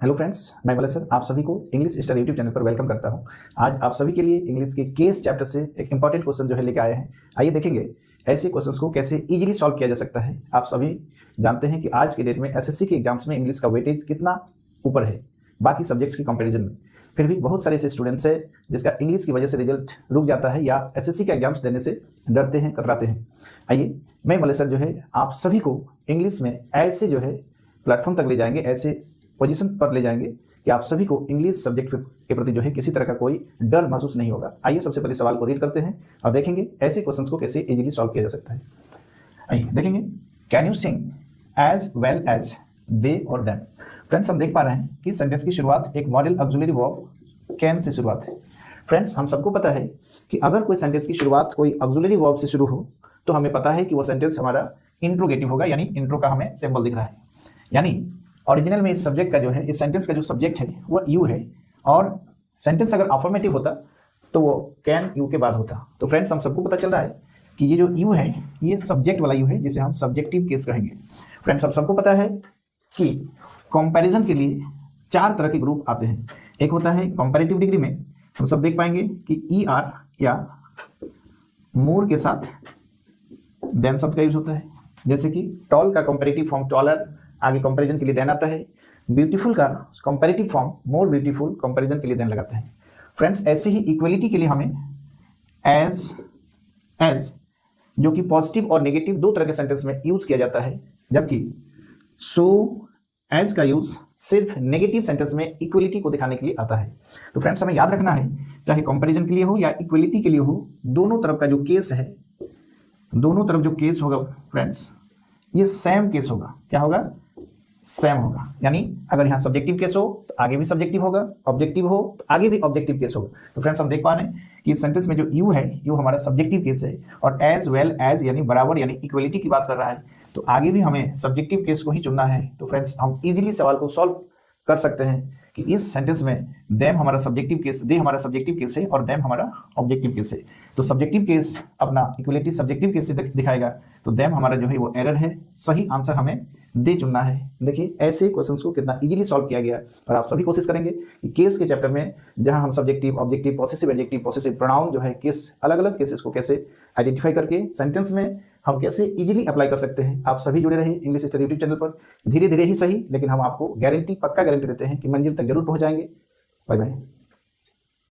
Hello friends, मैं Malay sir आप सभी को इंग्लिश स्टार यूट्यूब चैनल पर वेलकम करता हूं। आज आप सभी के लिए इंग्लिश के केस चैप्टर से एक इंपॉर्टेंट क्वेश्चन जो है लेके आए हैं। आइए देखेंगे ऐसे क्वेश्चंस को कैसे इजीली सॉल्व किया जा सकता है। आप सभी जानते हैं कि आज के डेट में एसएससी के एग्जाम्स में इंग्लिश का वेटेज कितना ऊपर है बाकी सब्जेक्ट्स की कंपेरिजन में। फिर भी बहुत सारे ऐसे स्टूडेंट्स हैं जिसका इंग्लिश की वजह से रिजल्ट रुक जाता है या एसएससी के एग्जाम्स देने से डरते हैं, कतराते हैं। आइए मैं मलय सर जो है आप सभी को इंग्लिश में ऐसे जो है प्लेटफॉर्म तक ले जाएंगे, ऐसे पोजीशन पर ले जाएंगे कि आप सभी को इंग्लिश सब्जेक्ट के प्रति जो है किसी तरह का कोई डर महसूस नहीं होगा। आइए सबसे पहले सवाल को रीड करते हैं और देखेंगे ऐसे क्वेश्चंस को कैसे इजीली सॉल्व किया जा सकता है। आइए देखेंगे, can you sing as well as they और देम। फ्रेंड्स, हम देख पा रहे हैं कि सेंटेंस की शुरुआत एक model auxiliary verb can say शुरुआत है। फ्रेंड्स, हम सबको पता है कि अगर कोई सेंटेंस की शुरुआत कोई ऑक्सिलरी वर्ब से शुरू हो तो हमें पता है कि वो सेंटेंस हमारा इंट्रोगेटिव होगा, यानी इंट्रो का हमें सिंबल दिख रहा है। यानी ओरिजिनल में इस सब्जेक्ट का जो है, इस सेंटेंस का जो सब्जेक्ट है वो यू है और सेंटेंस अगर अफर्मेटिव होता तो वो कैन यू के बाद होता। तो फ्रेंड्स, हम सबको पता चल रहा है कि ये जो यू है ये सब्जेक्ट वाला यू है जिसे हम सब्जेक्टिव केस कहेंगे। फ्रेंड्स, हम सबको पता है कि कंपैरिजन के लिए चार तरह के ग्रुप आते हैं। एक होता है कंपैरेटिव डिग्री में हम सब देख पाएंगे कि ई आर या मोर के साथ देन शब्द का यूज होता है। जैसे कि टॉल का कंपैरेटिव फॉर्म टॉलर, आगे कंपैरिजन के लिए देन आता है। ब्यूटीफुल का comparative form more beautiful, comparison के लिए देन लगाता है। फ्रेंड्स, ऐसे ही इक्वलिटी के लिए हमें एज जो कि पॉजिटिव और नेगेटिव दो तरह के सेंटेंस में यूज किया जाता है, जबकि सो एज का यूज सिर्फ नेगेटिव सेंटेंस में इक्वलिटी को दिखाने के लिए आता है। तो फ्रेंड्स, हमें याद रखना है चाहे कंपैरिजन के लिए हो या इक्वलिटी के लिए हो, दोनों तरफ का जो केस है, दोनों तरफ जो केस होगा फ्रेंड्स ये सेम केस होगा। क्या होगा? सेम होगा। यानी अगर यहाँ सब्जेक्टिव केस हो तो आगे भी सब्जेक्टिव होगा, ऑब्जेक्टिव हो तो आगे भी ऑब्जेक्टिव केस होगा। तो फ्रेंड्स, हम देख पा रहे हैं कि इस सेंटेंस में जो यू है यू हमारा सब्जेक्टिव केस है और एज वेल एज यानी बराबर यानी इक्वलिटी की बात कर रहा है, तो आगे भी हमें सब्जेक्टिव केस को ही चुनना है। तो फ्रेंड्स, हम इजीली सवाल को सॉल्व कर सकते हैं कि इस सेंटेंस में देम हमारा सब्जेक्टिव केस, दे हमारा सब्जेक्टिव केस है और देम हमारा ऑब्जेक्टिव केस है। तो सब्जेक्टिव केस अपना इक्वलिटी सब्जेक्टिव केस से दिखाएगा, तो देम हमारा जो है वो एरर है। सही आंसर हमें दे चुनना है। देखिए ऐसे क्वेश्चंस को कितना इजीली सॉल्व किया गया और आप सभी कोशिश करेंगे कि केस के चैप्टर में जहां हम subjective, objective, possessive, adjective, possessive pronoun जो है केस, अलग अलग केसेस को कैसे आइडेंटिफाई करके सेंटेंस में हम कैसे इजीली अप्लाई कर सकते हैं। आप सभी जुड़े रहे इंग्लिश स्टार यूट्यूब चैनल पर। धीरे धीरे ही सही, लेकिन हम आपको गारंटी, पक्का गारंटी देते हैं कि मंजिल तक जरूर पहुंच जाएंगे। Bye bye.